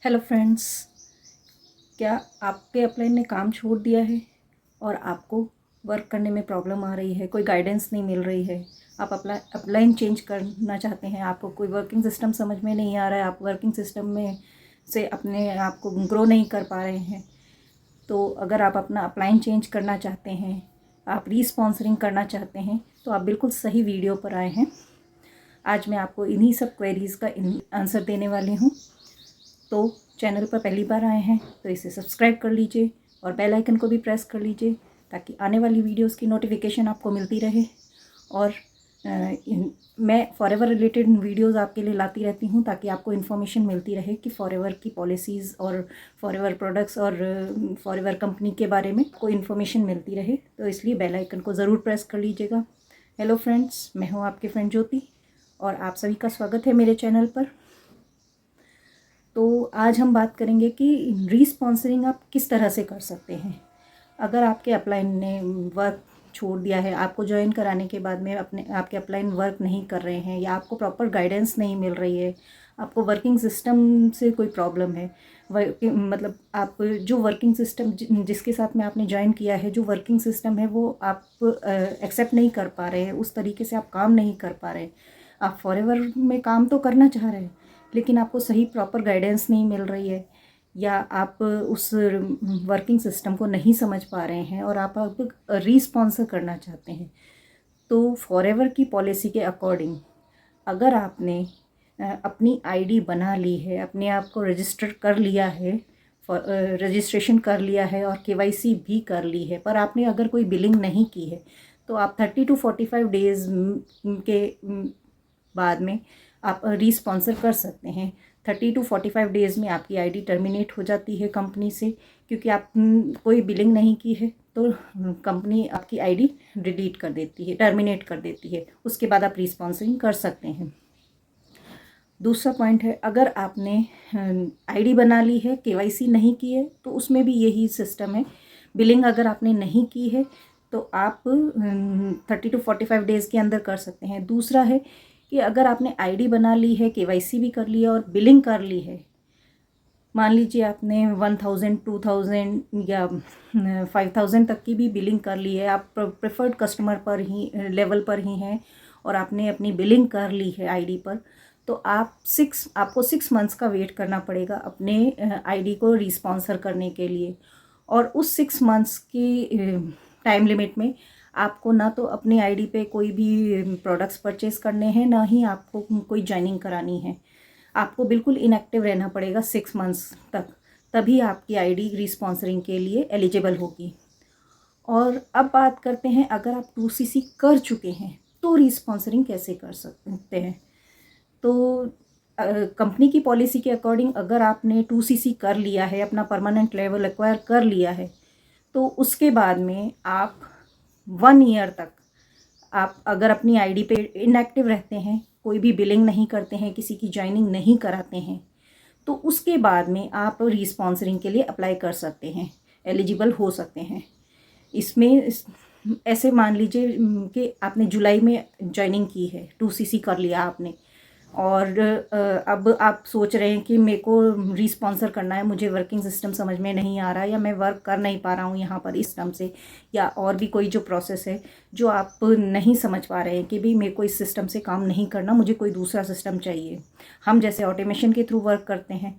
Hello friends, क्या आपके upline ने काम छोड़ दिया है और आपको वर्क करने में प्रॉब्लम आ रही है, कोई गाइडेंस नहीं मिल रही है, आप अपलाइन चेंज करना चाहते हैं, आपको कोई वर्किंग सिस्टम समझ में नहीं आ रहा है, आप वर्किंग सिस्टम में से अपने आप को ग्रो नहीं कर पा रहे हैं। तो अगर आप अपना अपलाइन चेंज करना चाहते हैं, आप रीस्पॉन्सरिंग करना चाहते हैं, तो आप बिल्कुल सही वीडियो पर आए हैं। आज मैं आपको इन्हीं सब क्वेरीज़ का आंसर देने वाली हूँ। तो चैनल पर पहली बार आए हैं तो इसे सब्सक्राइब कर लीजिए और बेल आइकन को भी प्रेस कर लीजिए ताकि आने वाली वीडियोस की नोटिफिकेशन आपको मिलती रहे। और मैं फॉरएवर रिलेटेड वीडियोस आपके लिए लाती रहती हूँ ताकि आपको इन्फॉर्मेशन मिलती रहे कि फॉरएवर की पॉलिसीज़ और फॉरएवर प्रोडक्ट्स और फॉरएवर कंपनी के बारे में कोई इन्फॉर्मेशन मिलती रहे। तो इसलिए बेल आइकन को ज़रूर प्रेस कर लीजिएगा। हेलो फ्रेंड्स, मैं हूँ आपकी फ्रेंड ज्योति और आप सभी का स्वागत है मेरे चैनल पर। तो आज हम बात करेंगे कि रीस्पॉन्सरिंग आप किस तरह से कर सकते हैं। अगर आपके अपलाइन ने वर्क छोड़ दिया है, आपको ज्वाइन कराने के बाद में आपके अपलाइन वर्क नहीं कर रहे हैं या आपको प्रॉपर गाइडेंस नहीं मिल रही है, आपको वर्किंग सिस्टम से कोई प्रॉब्लम है, मतलब आप जो वर्किंग सिस्टम जिसके साथ में आपने ज्वाइन किया है, जो वर्किंग सिस्टम है वो आप एक्सेप्ट नहीं कर पा रहे हैं, उस तरीके से आप काम नहीं कर पा रहे हैं। आप फॉरएवर में काम तो करना चाह रहे हैं लेकिन आपको सही प्रॉपर गाइडेंस नहीं मिल रही है या आप उस वर्किंग सिस्टम को नहीं समझ पा रहे हैं और आप रीस्पॉन्सर करना चाहते हैं। तो फॉरएवर की पॉलिसी के अकॉर्डिंग अगर आपने अपनी आईडी बना ली है, अपने आप को रजिस्टर कर लिया है, रजिस्ट्रेशन कर लिया है और केवाईसी भी कर ली है, पर आपने अगर कोई बिलिंग नहीं की है तो आप 30 to 45 डेज़ के बाद में आप रीस्पॉन्सर कर सकते हैं। 30 to 45 डेज़ में आपकी आईडी टर्मिनेट हो जाती है कंपनी से, क्योंकि आप कोई बिलिंग नहीं की है तो कंपनी आपकी आईडी डिलीट कर देती है, टर्मिनेट कर देती है। उसके बाद आप रीस्पॉन्सरिंग कर सकते हैं। दूसरा पॉइंट है, अगर आपने आईडी बना ली है, केवाईसी नहीं की है, तो उसमें भी यही सिस्टम है। बिलिंग अगर आपने नहीं की है तो आप 30 to 45 डेज़ के अंदर कर सकते हैं। दूसरा है कि अगर आपने आईडी बना ली है, केवाईसी भी कर लिया और बिलिंग कर ली है, मान लीजिए आपने 1000, 2000 या 5000 तक की भी बिलिंग कर ली है, आप प्रेफर्ड कस्टमर पर ही लेवल पर ही हैं और आपने अपनी बिलिंग कर ली है आईडी पर, तो आपको 6 मंथ्स का वेट करना पड़ेगा अपने आईडी को रीस्पॉन्सर करने के लिए। और उस 6 मंथ्स की टाइम लिमिट में आपको ना तो अपनी आईडी पे कोई भी प्रोडक्ट्स परचेज़ करने हैं, ना ही आपको कोई ज्वाइनिंग करानी है। आपको बिल्कुल इनएक्टिव रहना पड़ेगा 6 मंथ्स तक, तभी आपकी आईडी रीस्पॉन्सरिंग के लिए एलिजिबल होगी। और अब बात करते हैं, अगर आप 2CC कर चुके हैं तो रीस्पॉन्सरिंग कैसे कर सकते हैं। तो कंपनी की पॉलिसी के अकॉर्डिंग अगर आपने 2CC कर लिया है, अपना परमानेंट लेवल एक्वायर कर लिया है, तो उसके बाद में आप 1 ईयर तक आप अगर अपनी आईडी पे इनएक्टिव रहते हैं, कोई भी बिलिंग नहीं करते हैं, किसी की ज्वाइनिंग नहीं कराते हैं, तो उसके बाद में आप रीस्पॉन्सरिंग के लिए अप्लाई कर सकते हैं, एलिजिबल हो सकते हैं। इसमें ऐसे मान लीजिए कि आपने जुलाई में ज्वाइनिंग की है, 2CC कर लिया आपने और अब आप सोच रहे हैं कि मेरे को रीस्पॉन्सर करना है, मुझे वर्किंग सिस्टम समझ में नहीं आ रहा है या मैं वर्क कर नहीं पा रहा हूँ यहाँ पर इस सिस्टम से, या और भी कोई जो प्रोसेस है जो आप नहीं समझ पा रहे हैं कि भी मेरे को इस सिस्टम से काम नहीं करना, मुझे कोई दूसरा सिस्टम चाहिए। हम जैसे ऑटोमेशन के थ्रू वर्क करते हैं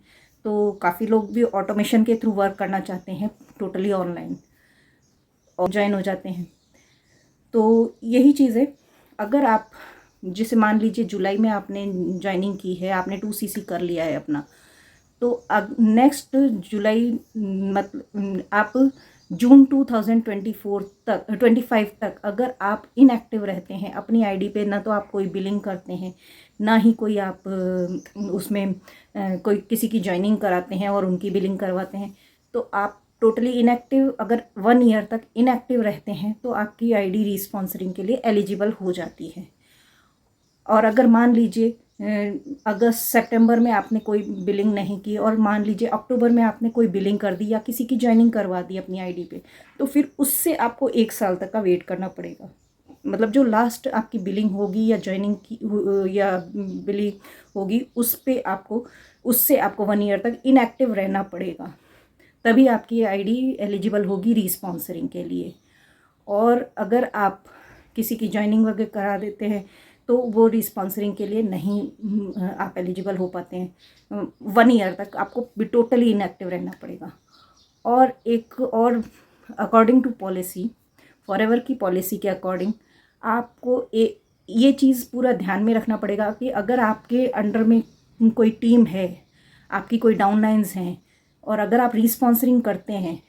तो काफ़ी लोग भी ऑटोमेशन के थ्रू वर्क करना चाहते हैं, टोटली ऑनलाइन, और ज्वाइन हो जाते हैं। तो यही चीज़ है, अगर आप जैसे मान लीजिए जुलाई में आपने ज्वाइनिंग की है, आपने 2CC कर लिया है अपना, तो अब नेक्स्ट जुलाई मतलब आप जून 2024 तक 25 तक अगर आप इनएक्टिव रहते हैं अपनी आईडी पे, ना तो आप कोई बिलिंग करते हैं, ना ही कोई आप उसमें कोई किसी की ज्वाइनिंग कराते हैं और उनकी बिलिंग करवाते हैं, तो आप टोटली इनएक्टिव अगर 1 ईयर तक इनएक्टिव रहते हैं तो आपकी आईडी रीस्पॉन्सरिंग के लिए एलिजिबल हो जाती है। और अगर मान लीजिए अगस्त सितंबर में आपने कोई बिलिंग नहीं की और मान लीजिए अक्टूबर में आपने कोई बिलिंग कर दी या किसी की ज्वाइनिंग करवा दी अपनी आईडी पे, तो फिर उससे आपको 1 साल तक का वेट करना पड़ेगा। मतलब जो लास्ट आपकी बिलिंग होगी या ज्वाइनिंग की या बिलिंग होगी, उस पे आपको उससे आपको 1 ईयर तक इनएक्टिव रहना पड़ेगा, तभी आपकी आईडी एलिजिबल होगी रीस्पॉन्सरिंग के लिए। और अगर आप किसी की जॉइनिंग वगैरह करा देते हैं तो वो रीस्पॉन्सरिंग के लिए नहीं आप एलिजिबल हो पाते हैं। 1 ईयर तक आपको टोटली इनएक्टिव रहना पड़ेगा। और एक और अकॉर्डिंग टू पॉलिसी, फॉरएवर की पॉलिसी के अकॉर्डिंग आपको ये चीज़ पूरा ध्यान में रखना पड़ेगा कि अगर आपके अंडर में कोई टीम है, आपकी कोई डाउनलाइंस हैं, और अगर आप रीस्पॉन्सरिंग करते हैं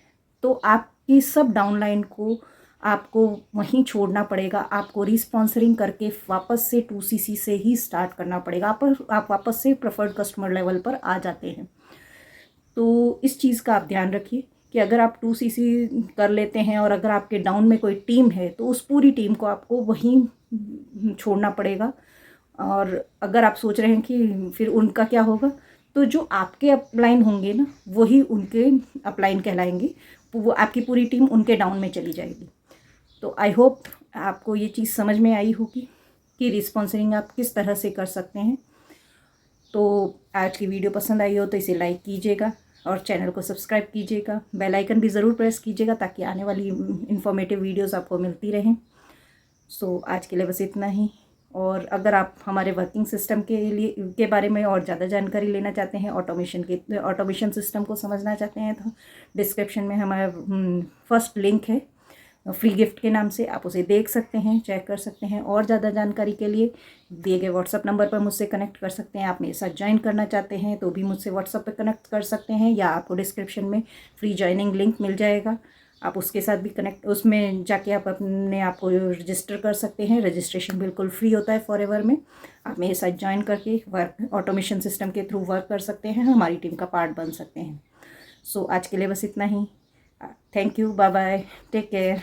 तो आपकी सब डाउनलाइन को आपको वहीं छोड़ना पड़ेगा। आपको रीस्पॉन्सरिंग करके वापस से 2CC से ही स्टार्ट करना पड़ेगा। आप वापस से प्रेफर्ड कस्टमर लेवल पर आ जाते हैं। तो इस चीज़ का आप ध्यान रखिए कि अगर आप 2CC कर लेते हैं और अगर आपके डाउन में कोई टीम है तो उस पूरी टीम को आपको वहीं छोड़ना पड़ेगा। और अगर आप सोच रहे हैं कि फिर उनका क्या होगा, तो जो आपके अपलाइन होंगे ना वही उनके अपलाइन कहलाएंगे, वो आपकी पूरी टीम उनके डाउन में चली जाएगी। तो आई होप आपको ये चीज़ समझ में आई होगी कि रिस्पॉन्सरिंग आप किस तरह से कर सकते हैं। तो आज की वीडियो पसंद आई हो तो इसे लाइक कीजिएगा और चैनल को सब्सक्राइब कीजिएगा, बेल आइकन भी ज़रूर प्रेस कीजिएगा ताकि आने वाली इन्फॉर्मेटिव वीडियोस आपको मिलती रहें। सो आज के लिए बस इतना ही। और अगर आप हमारे वर्किंग सिस्टम के बारे में और ज़्यादा जानकारी लेना चाहते हैं, ऑटोमेशन सिस्टम को समझना चाहते हैं, तो डिस्क्रिप्शन में हमारा फर्स्ट लिंक है फ्री गिफ्ट के नाम से, आप उसे देख सकते हैं, चेक कर सकते हैं। और ज़्यादा जानकारी के लिए दिए गए व्हाट्सअप नंबर पर मुझसे कनेक्ट कर सकते हैं। आप मेरे साथ ज्वाइन करना चाहते हैं तो भी मुझसे व्हाट्सअप पर कनेक्ट कर सकते हैं, या आपको डिस्क्रिप्शन में फ्री ज्वाइनिंग लिंक मिल जाएगा, आप उसके साथ भी कनेक्ट, उसमें जाके आप अपने आप को रजिस्टर कर सकते हैं। रजिस्ट्रेशन बिल्कुल फ्री होता है फॉरएवर में। आप मेरे साथ ज्वाइन करके वर्क ऑटोमेशन सिस्टम के थ्रू वर्क कर सकते हैं, हमारी टीम का पार्ट बन सकते हैं। सो आज के लिए बस इतना ही। Thank you, bye bye, take care.